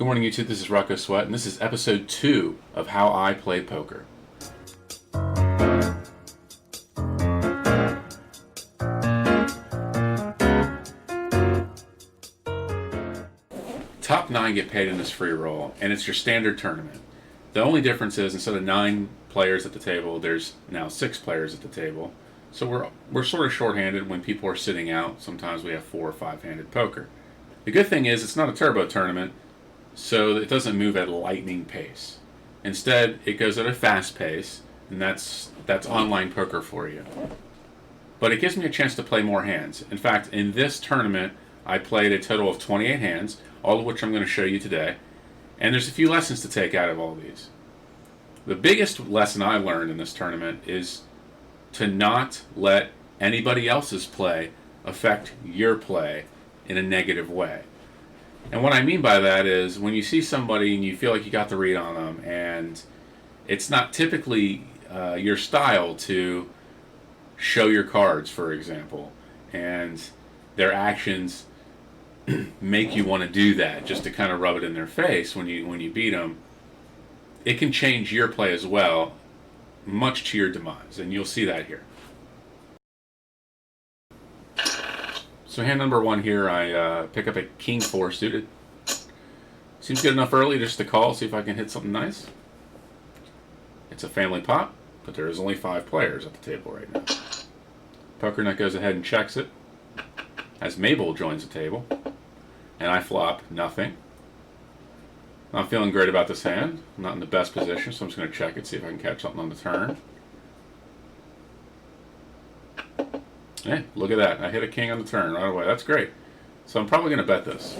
Good morning, YouTube. This is Rocko Sweat, and this is episode 2 of How I Play Poker. Top 9 get paid in this free roll, and it's your standard tournament. The only difference is instead of 9 players at the table, there's now 6 players at the table. So we're sort of shorthanded when people are sitting out. Sometimes we have 4 or 5-handed poker. The good thing is it's not a turbo tournament, so it doesn't move at a lightning pace. Instead, it goes at a fast pace, and that's online poker for you. But it gives me a chance to play more hands. In fact, in this tournament, I played a total of 28 hands, all of which I'm going to show you today. And there's a few lessons to take out of all these. The biggest lesson I learned in this tournament is to not let anybody else's play affect your play in a negative way. And what I mean by that is when you see somebody and you feel like you got the read on them, and it's not typically your style to show your cards, for example, and their actions make you want to do that just to kind of rub it in their face when you beat them, it can change your play as well, much to your demise, and you'll see that here. So hand number 1 here, I pick up a King 4 suited. Seems good enough early just to call, see if I can hit something nice. It's a family pot, but there is only 5 players at the table right now. Poker nut goes ahead and checks it, as Mabel joins the table, and I flop nothing. Not feeling great about this hand. I'm not in the best position, so I'm just going to check it, see if I can catch something on the turn. Hey, look at that. I hit a king on the turn right away. That's great. So I'm probably going to bet this.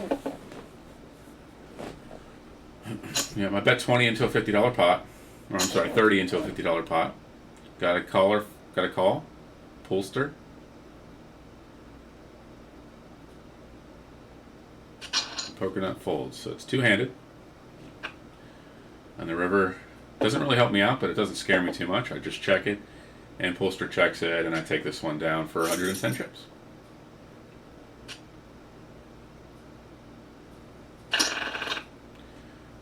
Yeah, I bet 20 into a $50 pot. Or I'm sorry, 30 into a $50 pot. Got a call. Poolster. Poker nut folds. So it's two-handed. And the river doesn't really help me out, but it doesn't scare me too much. I just check it. And Poolster checks it, and I take this one down for 110 chips.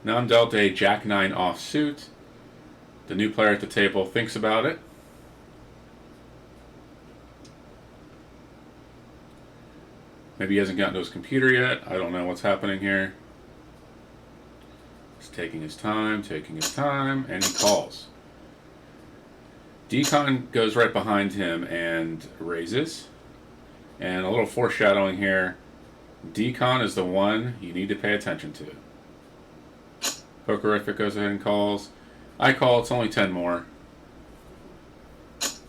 Now I'm dealt a Jack-9 offsuit. The new player at the table thinks about it. Maybe he hasn't gotten to his computer yet. I don't know what's happening here. He's taking his time, and he calls. Decon goes right behind him and raises. And a little foreshadowing here. Decon is the one you need to pay attention to. Pokerific goes ahead and calls. I call, it's only 10 more.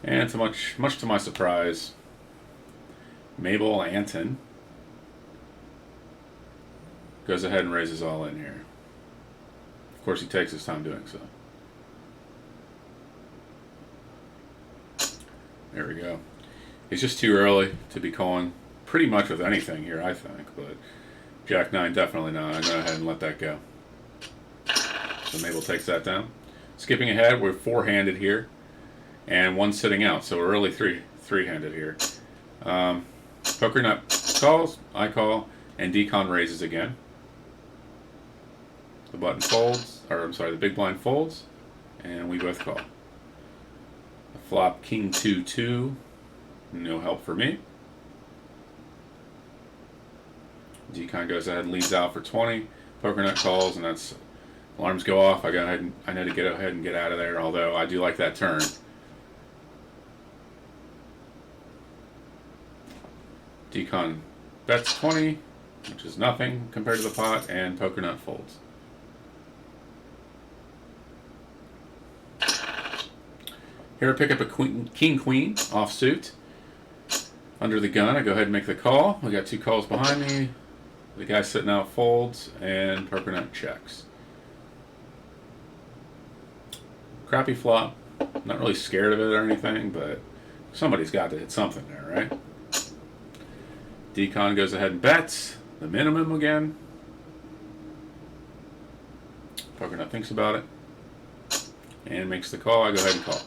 And to much to my surprise, Mabel Anton goes ahead and raises all in here. Of course, he takes his time doing so. There we go. It's just too early to be calling pretty much with anything here, I think. But Jack-9, definitely not. I'm going to go ahead and let that go. So Mabel takes that down. Skipping ahead, we're 4-handed here. And 1 sitting out, so we're really three-handed here. Poker nut calls, I call, and Decon raises again. The button folds, or I'm sorry, the big blind folds, and we both call. Flop King 2-2, no help for me. Decon goes ahead and leads out for 20. Poker nut calls, and that's alarms go off. I need to get ahead and get out of there. Although I do like that turn. Decon bets 20, which is nothing compared to the pot, and poker nut folds. Here I pick up a King-Queen offsuit. Under the gun, I go ahead and make the call. We got 2 calls behind me. The guy sitting out folds, and poker nut checks. Crappy flop. Not really scared of it or anything, but somebody's got to hit something there, right? Decon goes ahead and bets the minimum again. Poker nut thinks about it and makes the call. I go ahead and call.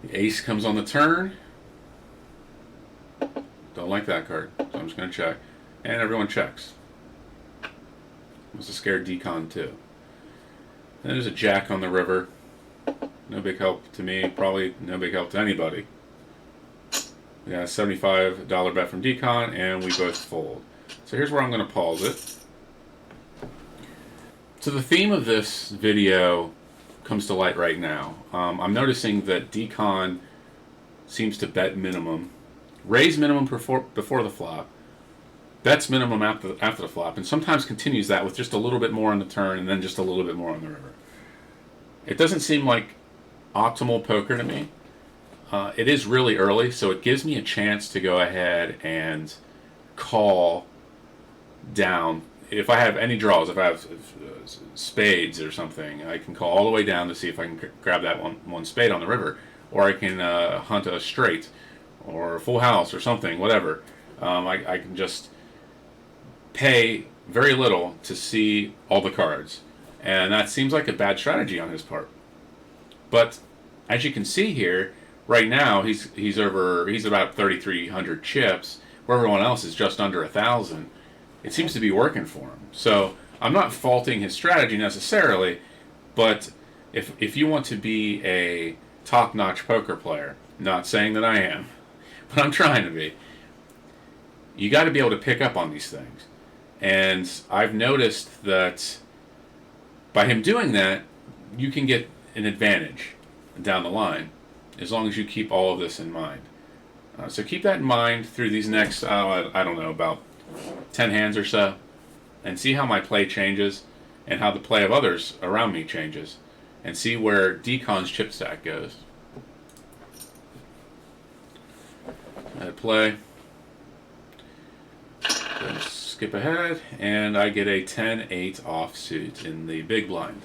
The ace comes on the turn. Don't like that card, so I'm just going to check. and everyone checks. Must have scared decon too. And there's a jack on the river. No big help to me, probably no big help to anybody. We got a $75 bet from decon, and we both fold. So here's where I'm going to pause it. So the theme of this video comes to light right now. I'm noticing that decon seems to bet minimum, raise minimum before the flop, bets minimum after the flop, and sometimes continues that with just a little bit more on the turn and then just a little bit more on the river. It doesn't seem like optimal poker to me. It is really early, so it gives me a chance to go ahead and call down. If I have any draws, if I have spades or something, I can call all the way down to see if I can grab that one spade on the river, or I can hunt a straight or a full house or something, whatever. I can just pay very little to see all the cards, and that seems like a bad strategy on his part. But as you can see here, right now he's about 3,300 chips, where everyone else is just under 1,000. It seems to be working for him. So I'm not faulting his strategy necessarily, but if you want to be a top-notch poker player, not saying that I am, but I'm trying to be, you got to be able to pick up on these things. And I've noticed that by him doing that, you can get an advantage down the line, as long as you keep all of this in mind. So keep that in mind through these next, I don't know, about 10 hands or so, and see how my play changes and how the play of others around me changes, and see where decon's chip stack goes. I play. Then skip ahead, and I get a 10-8 offsuit in the big blind.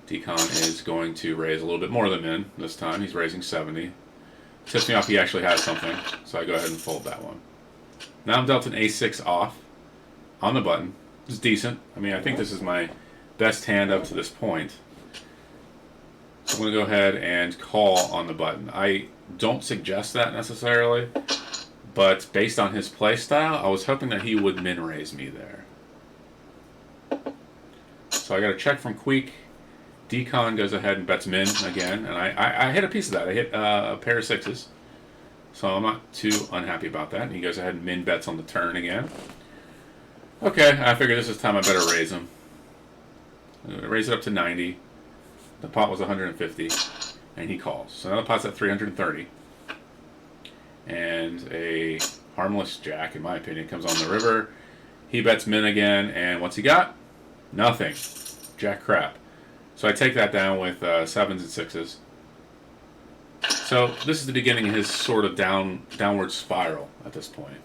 Decon is going to raise a little bit more than min this time. He's raising 70. Tips me off he actually has something, so I go ahead and fold that one. Now I'm dealt an A6 off on the button. It's decent. I mean, I think this is my best hand up to this point. So I'm going to go ahead and call on the button. I don't suggest that necessarily, but based on his play style, I was hoping that he would min raise me there. So I got a check from Queek. Decon goes ahead and bets min again, and I hit a piece of that. I hit a pair of sixes, so I'm not too unhappy about that. And he goes ahead and min bets on the turn again. Okay, I figure this is time I better raise him. I'm going to raise it up to 90. The pot was 150, and he calls. So now the pot's at 330. And a harmless jack, in my opinion, comes on the river. He bets min again, and what's he got? Nothing. Jack crap. So I take that down with 7s and 6s. So this is the beginning of his sort of downward spiral at this point.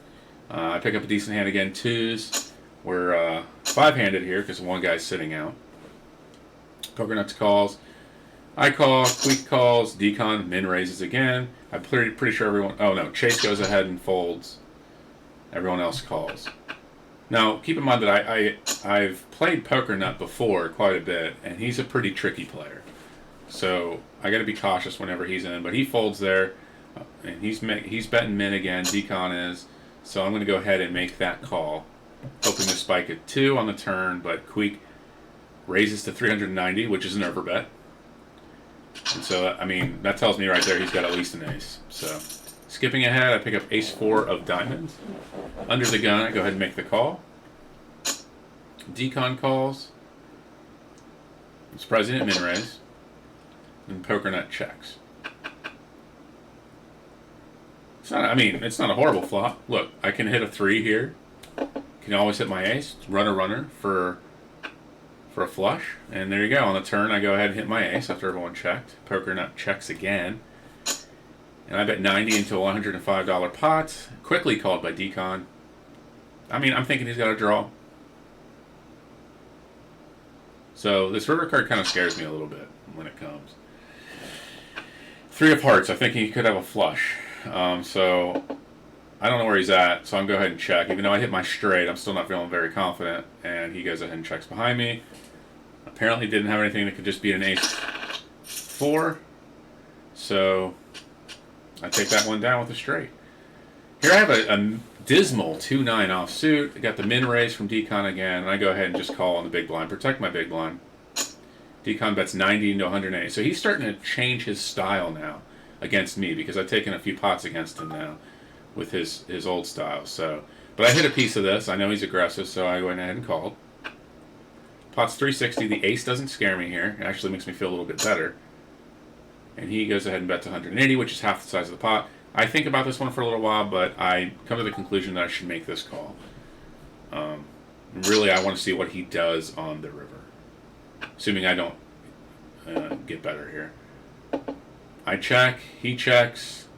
I pick up a decent hand again, 2s. We're 5-handed here because one guy's sitting out. Poker nuts calls. I call, Queek calls, decon, min raises again. I'm pretty sure everyone... Oh no, Chase goes ahead and folds. Everyone else calls. Now, keep in mind that I've played poker nut before quite a bit, and he's a pretty tricky player. So I got to be cautious whenever he's in. But he folds there, and he's betting min again. Decon is. So I'm going to go ahead and make that call, hoping to spike at 2 on the turn. But Queek raises to 390, which is an overbet. And so, I mean, that tells me right there he's got at least an ace. So skipping ahead, I pick up ace-4 of diamonds. Under the gun, I go ahead and make the call. Decon calls. I'm surprised he didn't min raise. And poker nut checks. It's not. I mean, it's not a horrible flop. Look, I can hit a 3 here. Can always hit my ace. Run a runner for a flush. And there you go. On the turn, I go ahead and hit my ace after everyone checked. Poker nut checks again. And I bet 90 into a $105 pot. Quickly called by Decon. I mean, I'm thinking he's got a draw. So this river card kind of scares me a little bit when it comes. 3 of hearts. I think he could have a flush. So I don't know where he's at. So I'm going to go ahead and check. Even though I hit my straight, I'm still not feeling very confident. And he goes ahead and checks behind me. Apparently didn't have anything that could just be an ace-4. So I take that one down with a straight. Here I have a dismal 2-9 offsuit. I got the min raise from Decon again, and I go ahead and just call on the big blind, protect my big blind. Decon bets 90 into 180. So he's starting to change his style now against me because I've taken a few pots against him now with his old style. So, but I hit a piece of this. I know he's aggressive, so I went ahead and called. Pot's 360. The ace doesn't scare me here. It actually makes me feel a little bit better. And he goes ahead and bets 180, which is half the size of the pot. I think about this one for a little while, but I come to the conclusion that I should make this call. Really, I want to see what he does on the river. Assuming I don't get better here. I check, he checks,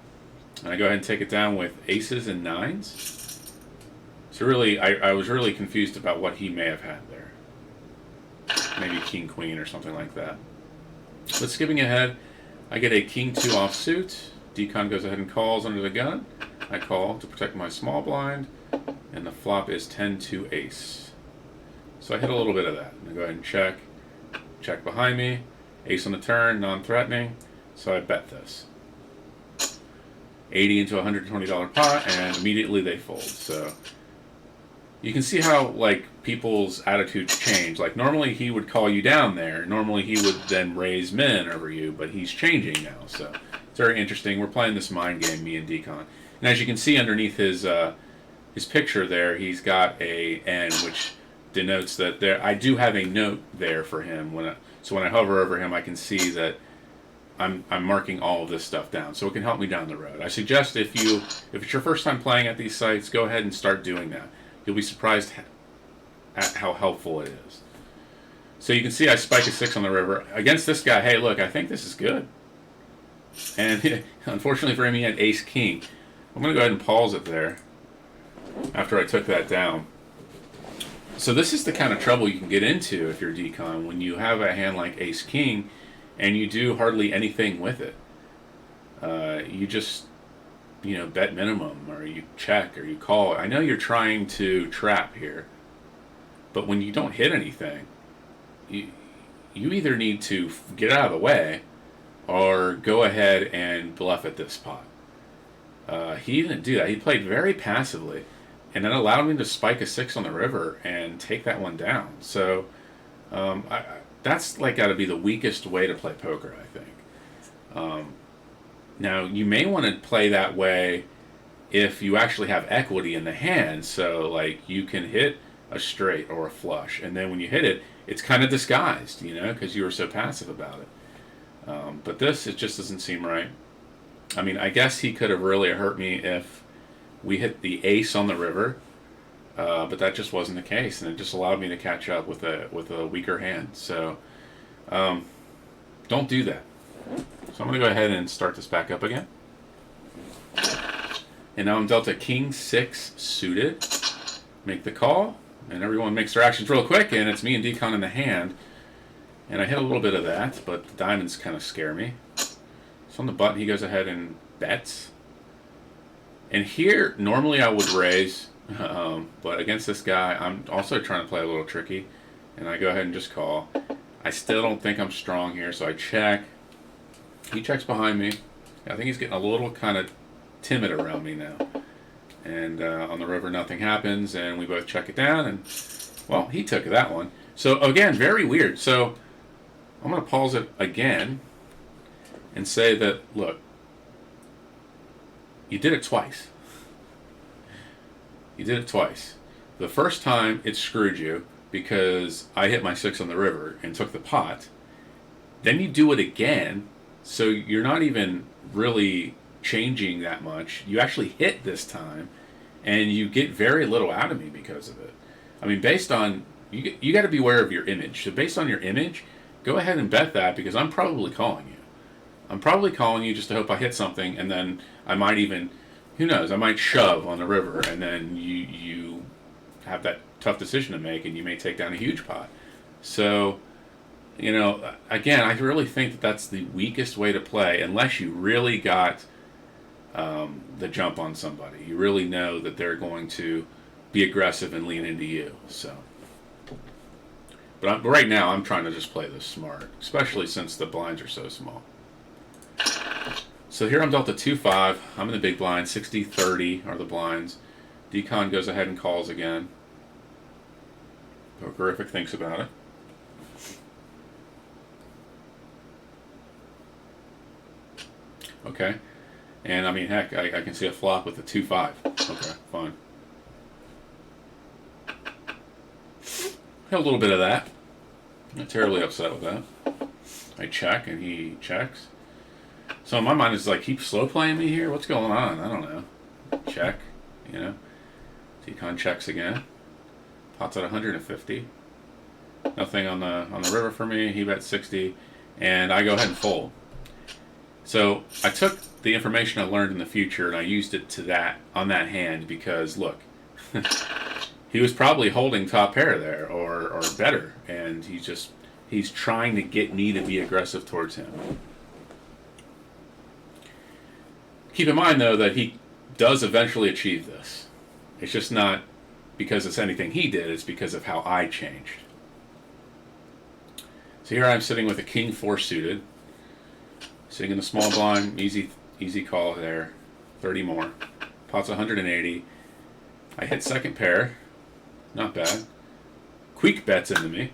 and I go ahead and take it down with aces and nines. So really, I was really confused about what he may have had there. Maybe king, queen, or something like that. But skipping ahead, I get a king 2 offsuit. Decon goes ahead and calls under the gun. I call to protect my small blind, and the flop is 10-2 ace. So I hit a little bit of that. I go ahead and check. Check behind me. Ace on the turn, non-threatening. So I bet this. 80 into a $120 pot, and immediately they fold. So you can see how like people's attitudes change. Like normally he would call you down there. Normally he would then raise min over you, but he's changing now. So it's very interesting. We're playing this mind game, me and Decon. And as you can see underneath his picture there, he's got a N, which denotes that I do have a note there for him. So when I hover over him, I can see that I'm marking all of this stuff down. So it can help me down the road. I suggest if it's your first time playing at these sites, go ahead and start doing that. You'll be surprised at how helpful it is. So you can see I spike a 6 on the river. Against this guy, hey, look, I think this is good. And unfortunately for him, he had ace-king. I'm going to go ahead and pause it there after I took that down. So this is the kind of trouble you can get into if you're Decon when you have a hand like ace-king and you do hardly anything with it. You just, bet minimum, or you check, or you call. I know you're trying to trap here, but when you don't hit anything, you either need to get out of the way or go ahead and bluff at this pot. He didn't do that. He played very passively, and that allowed me to spike a 6 on the river and take that one down. So that's like got to be the weakest way to play poker, I think. Now, you may want to play that way if you actually have equity in the hand. So, like, you can hit a straight or a flush, and then when you hit it, it's kind of disguised, because you were so passive about it. But this, it just doesn't seem right. I mean, I guess he could have really hurt me if we hit the ace on the river, but that just wasn't the case, and it just allowed me to catch up with a weaker hand. So don't do that. So I'm going to go ahead and start this back up again. And now I'm dealt a king 6 suited. Make the call, and everyone makes their actions real quick, and it's me and Decon in the hand. And I hit a little bit of that, but the diamonds kind of scare me. So on the button, he goes ahead and bets. And here, normally I would raise, but against this guy, I'm also trying to play a little tricky. And I go ahead and just call. I still don't think I'm strong here, so I check. He checks behind me. I think he's getting a little kind of timid around me now. And on the river, nothing happens, and we both check it down. And, well, he took that one. So, again, very weird. So I'm going to pause it again and say that, look, you did it twice. You did it twice. The first time, it screwed you because I hit my 6 on the river and took the pot. Then you do it again, so you're not even really changing that much. You actually hit this time, and you get very little out of me because of it. I mean, based on... You got to be aware of your image. So based on your image, go ahead and bet that because I'm probably calling you. I'm probably calling you just to hope I hit something, and then I might even, who knows, I might shove on the river, and then you have that tough decision to make, and you may take down a huge pot. So, again, I really think that that's the weakest way to play, unless you really got the jump on somebody. You really know that they're going to be aggressive and lean into you. So, but right now, I'm trying to just play this smart, especially since the blinds are so small. So here I'm dealt a 2-5. I'm in the big blind. 60-30 are the blinds. Decon goes ahead and calls again. Pokerific thinks about it. Okay. And I mean, heck, I can see a flop with a 2-5. Okay, fine. Had a little bit of that. Not terribly upset with that. I check and he checks. So in my mind, it's like, keep slow playing me here? What's going on? I don't know. Check, you know. Decon checks again. Pots at 150. Nothing on the river for me. He bets 60. And I go ahead and fold. So I took the information I learned in the future and I used it on that hand because, look, he was probably holding top pair there or better. And he's trying to get me to be aggressive towards him. Keep in mind, though, that he does eventually achieve this. It's just not because it's anything he did, it's because of how I changed. So here I'm sitting with a king 4 suited. Sitting in the small blind, easy call there. 30 more. Pot's 180. I hit second pair. Not bad. Queek bets into me.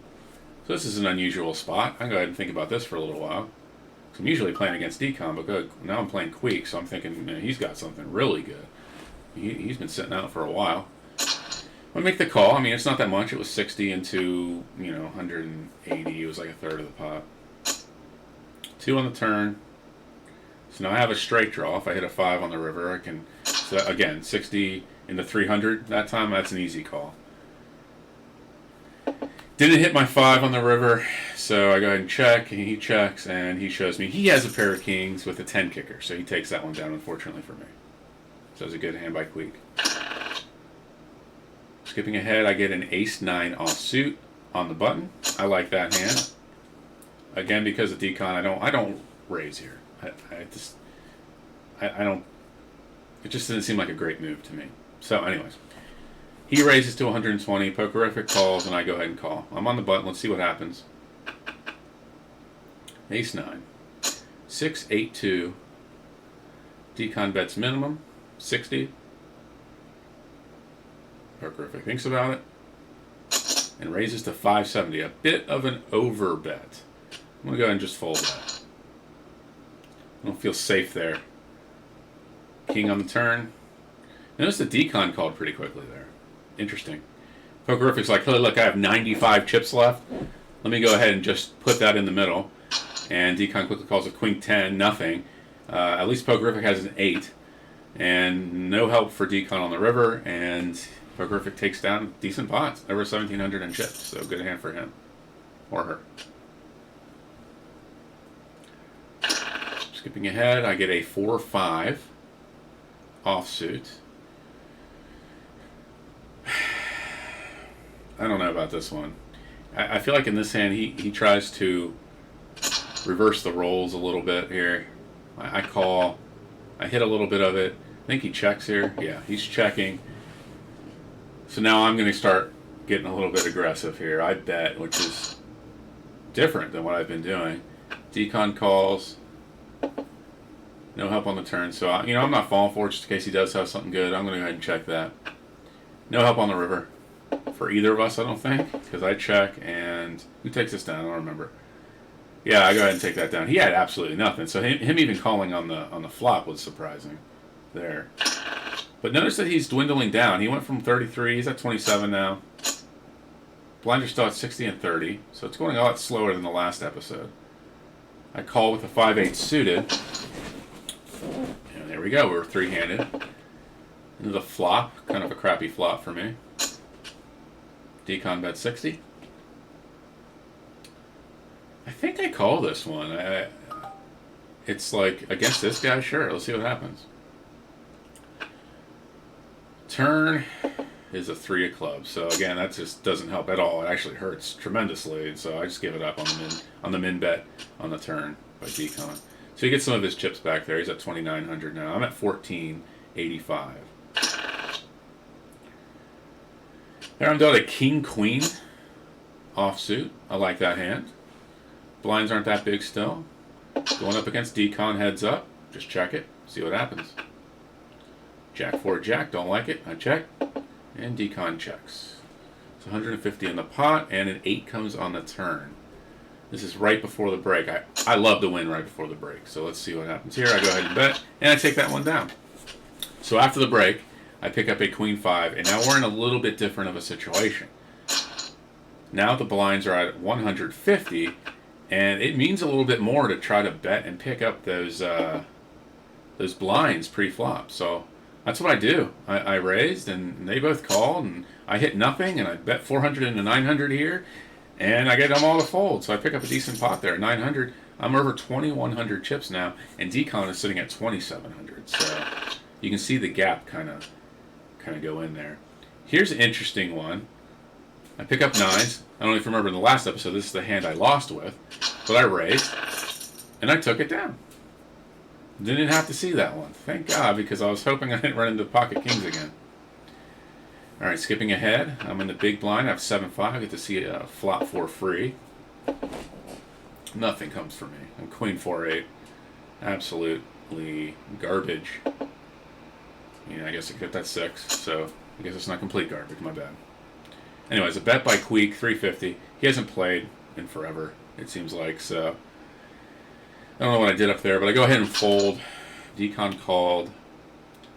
So this is an unusual spot. I'll go ahead and think about this for a little while. I'm usually playing against Decon, but good. Now I'm playing Queek, so I'm thinking, man, he's got something really good. He's been sitting out for a while. I make the call. I mean, it's not that much. It was 60 into, 180. It was like a third of the pot. 2 on the turn. So now I have a straight draw. If I hit a 5 on the river, I can, so again, 60 into 300. That time, that's an easy call. Didn't hit my 5 on the river, so I go ahead and check, and he checks, and he shows me he has a pair of kings with a 10 kicker, so he takes that one down, unfortunately for me. So it was a good hand by Queek. Skipping ahead, I get an ace-9 offsuit on the button. I like that hand. Again, because of Decon, I don't raise here. I don't. It just didn't seem like a great move to me. So, anyways. He raises to 120, Pokerific calls, and I go ahead and call. I'm on the button. Let's see what happens. Ace-9. 6-8-2. Decon bets minimum. 60. Pokerific thinks about it. And raises to 570. A bit of an over bet. I'm going to go ahead and just fold that. I don't feel safe there. King on the turn. Notice the Decon called pretty quickly there. Interesting. Pokerific's like, hey, look, I have 95 chips left. Let me go ahead and just put that in the middle. And Decon quickly calls a queen 10, nothing. At least Pokerific has an 8. And no help for Decon on the river. And Pokerific takes down decent pots. Over 1,700 in chips. So good hand for him. Or her. Skipping ahead, I get a 4-5 offsuit. I don't know about this one. I feel like in this hand he tries to reverse the roles a little bit here. I call. I hit a little bit of it. I think he checks here. Yeah, he's checking. So now I'm going to start getting a little bit aggressive here. I bet, which is different than what I've been doing. Decon calls. No help on the turn. So, I'm not falling for it just in case he does have something good. I'm going to go ahead and check that. No help on the river. For either of us, I don't think, because I check, and who takes this down? I don't remember. Yeah, I go ahead and take that down. He had absolutely nothing, so him even calling on the flop was surprising there. But notice that he's dwindling down. He went from 33, he's at 27 now. Blinds are still at 60 and 30, so it's going a lot slower than the last episode. I call with a 5-8 suited, and there we go, we're three-handed. Into the flop, kind of a crappy flop for me. Decon bet 60. I think I call this one. It's like, against this guy, sure. Let's see what happens. Turn is a 3 of clubs. So again, that just doesn't help at all. It actually hurts tremendously. And so I just give it up on the min bet on the turn by Decon. So he gets some of his chips back there. He's at 2,900 now. I'm at 1,485. There I'm down a king-queen offsuit. I like that hand. Blinds aren't that big still. Going up against Decon heads up. just check it, see what happens. Jack 4 Jack, don't like it, I check, and decon checks. It's 150 in the pot, and an 8 comes on the turn. This is right before the break. I love to win right before the break, so let's see what happens here. I go ahead and bet, and I take that one down. So after the break, I pick up a queen 5, and now we're in a little bit different of a situation. Now the blinds are at 150, and it means a little bit more to try to bet and pick up those blinds pre-flop. So that's what I do. I raised, and they both called, and I hit nothing, and I bet 400 into 900 here, and I get them all to fold. So I pick up a decent pot there, 900. I'm over 2,100 chips now, and decon is sitting at 2,700. So you can see the gap kind of go in there. Here's an interesting one. I pick up 9s. I don't know if you remember in the last episode, this is the hand I lost with, but I raised, and I took it down. Didn't have to see that one. Thank God, because I was hoping I didn't run into pocket kings again. All right, skipping ahead. I'm in the big blind. I have 7-5. I get to see a flop 4 free. Nothing comes for me. I'm queen 4-8. Absolutely garbage. I guess I could hit that 6, so I guess it's not complete garbage. My bad. Anyways, a bet by Queek, 350. He hasn't played in forever, it seems like, so I don't know what I did up there, but I go ahead and fold. Decon called.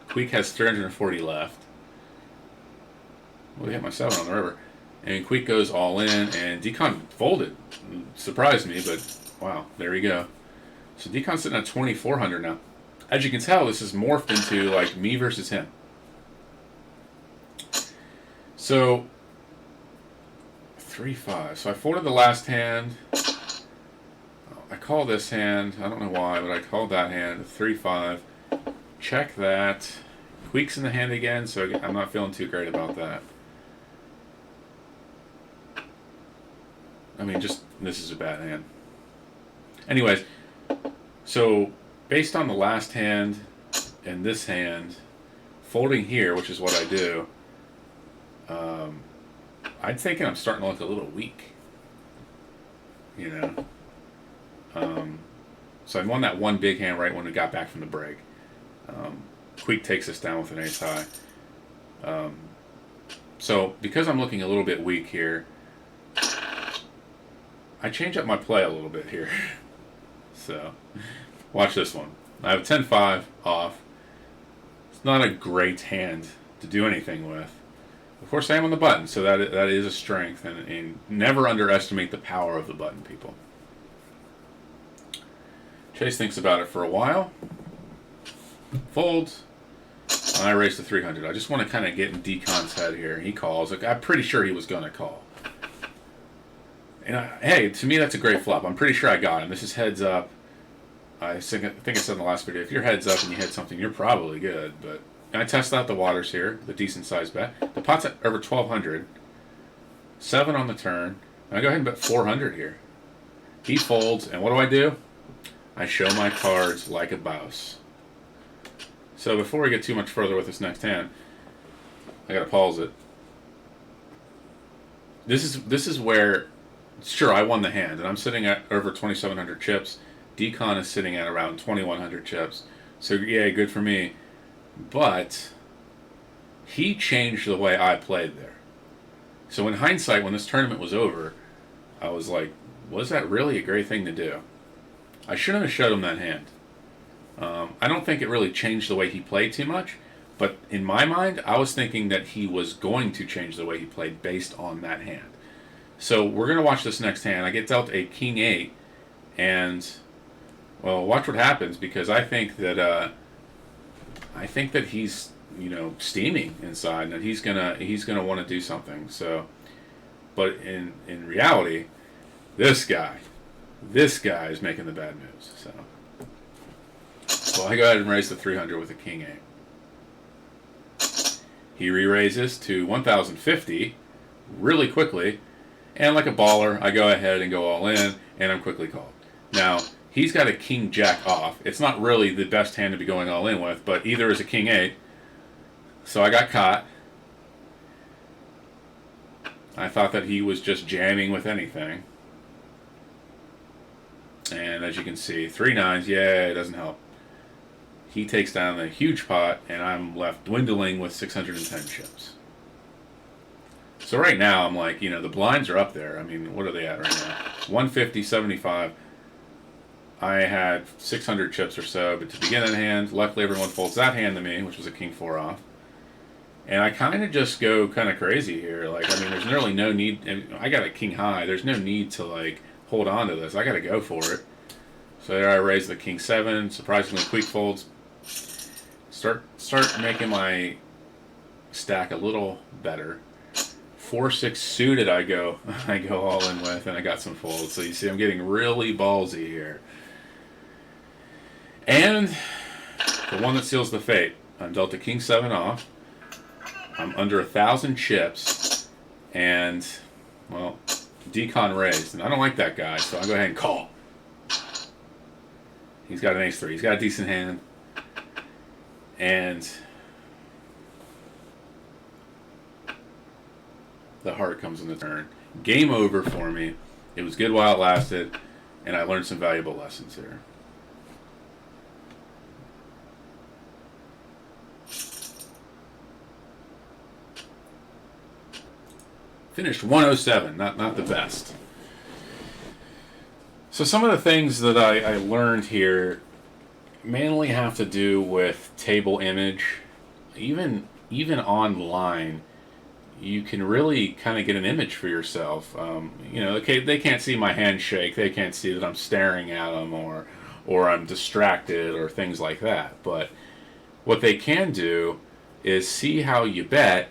Queek has 340 left. Well, he hit my 7 on the river. And Queek goes all in, and Decon folded. Surprised me, but wow, there you go. So Decon's sitting at 2,400 now. As you can tell, this has morphed into like me versus him. So 3-5. So I folded the last hand. I call this hand. I don't know why, but I called that hand 3-5. Check that. Queek's in the hand again, so I'm not feeling too great about that. I mean, just this is a bad hand. Anyways, so based on the last hand and this hand, folding here, which is what I do, I'm thinking I'm starting to look a little weak. So I won that one big hand right when we got back from the break. Queek takes us down with an ace high. So because I'm looking a little bit weak here, I change up my play a little bit here. So watch this one. I have a 10-5 off. It's not a great hand to do anything with. Of course, I am on the button, so that is a strength, and never underestimate the power of the button, people. Chase thinks about it for a while. Folds. And I raise to 300. I just want to kind of get in Decon's head here. He calls. Like, I'm pretty sure he was going to call. And hey, to me, that's a great flop. I'm pretty sure I got him. This is heads up. I think I said in the last video, if you're heads up and you hit something, you're probably good. But I test out the waters here, the decent size bet. The pot's at over 1,200. 7 on the turn. And I go ahead and bet 400 here. He folds, and what do? I show my cards like a boss. So before we get too much further with this next hand, I gotta pause it. This is where, sure, I won the hand, and I'm sitting at over 2,700 chips. Decon is sitting at around 2,100 chips. So yeah, good for me. But he changed the way I played there. So in hindsight, when this tournament was over, I was like, was that really a great thing to do? I shouldn't have showed him that hand. I don't think it really changed the way he played too much, but in my mind, I was thinking that he was going to change the way he played based on that hand. So we're going to watch this next hand. I get dealt a King 8, and, well, watch what happens, because I think that he's, steaming inside, and that he's gonna want to do something. So, but in reality, this guy is making the bad moves. So I go ahead and raise to 300 with a King 8. He re-raises to 1,050 really quickly, and like a baller, I go ahead and go all in, and I'm quickly called. Now, he's got a King Jack off. It's not really the best hand to be going all in with, but either is a King 8. So I got caught. I thought that he was just jamming with anything. And as you can see, 3 9s, yeah, it doesn't help. He takes down a huge pot, and I'm left dwindling with 610 chips. So right now, I'm like, the blinds are up there. I mean, what are they at right now? 150, 75. I had 600 chips or so, but to begin that hand, luckily everyone folds that hand to me, which was a king 4 off. And I kind of just go kind of crazy here. Like, I mean, there's really no need. And I got a king high. There's no need to, like, hold on to this. I got to go for it. So there I raise the king 7. Surprisingly quick folds. Start making my stack a little better. 4-6 suited I go all in with, and I got some folds. So you see I'm getting really ballsy here. And the one that seals the fate. I'm dealt a king 7 off. I'm under 1,000 chips, and, well, decon raised. And I don't like that guy, so I'll go ahead and call. He's got an ace-3. He's got a decent hand. And the heart comes in the turn. Game over for me. It was good while it lasted, and I learned some valuable lessons here. Finished 107, not the best. So some of the things that I learned here mainly have to do with table image. Even online, you can really kind of get an image for yourself. Okay, they can't see my hand shake. They can't see that I'm staring at them or I'm distracted or things like that. But what they can do is see how you bet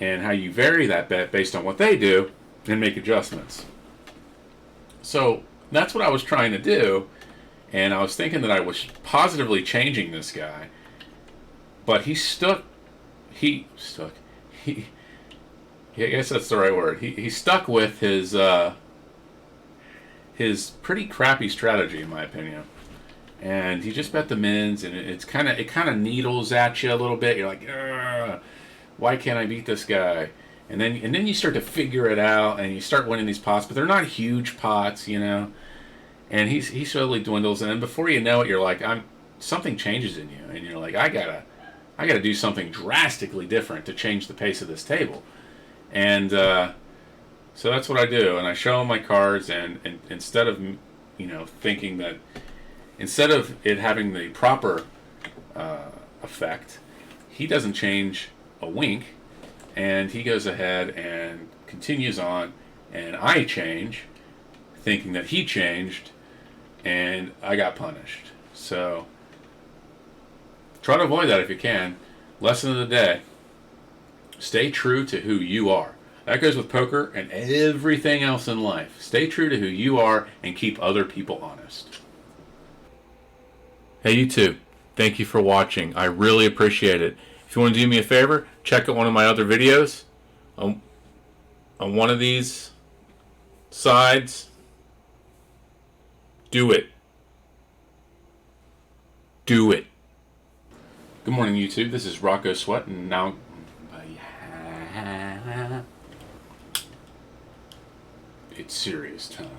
and how you vary that bet based on what they do and make adjustments. So that's what I was trying to do, and I was thinking that I was positively changing this guy, but I guess that's the right word. He stuck with his pretty crappy strategy, in my opinion. And he just bet the mins, and it kind of needles at you a little bit. You're like, ugh, why can't I beat this guy? And then you start to figure it out, and you start winning these pots, but they're not huge pots, And he slowly dwindles, and then before you know it, you're like, something changes in you, and you're like, I gotta do something drastically different to change the pace of this table. And so that's what I do, and I show him my cards, and instead of thinking that instead of it having the proper effect, he doesn't change a wink, and he goes ahead and continues on, and I change, thinking that he changed, and I got punished. So try to avoid that if you can. Lesson of the day: stay true to who you are. That goes with poker and everything else in life. Stay true to who you are and keep other people honest. Hey YouTube, thank you for watching. I really appreciate it. If you want to do me a favor, check out one of my other videos on one of these sides. Do it. Do it. Good morning, YouTube. This is Rocko Sweat, and now it's serious time.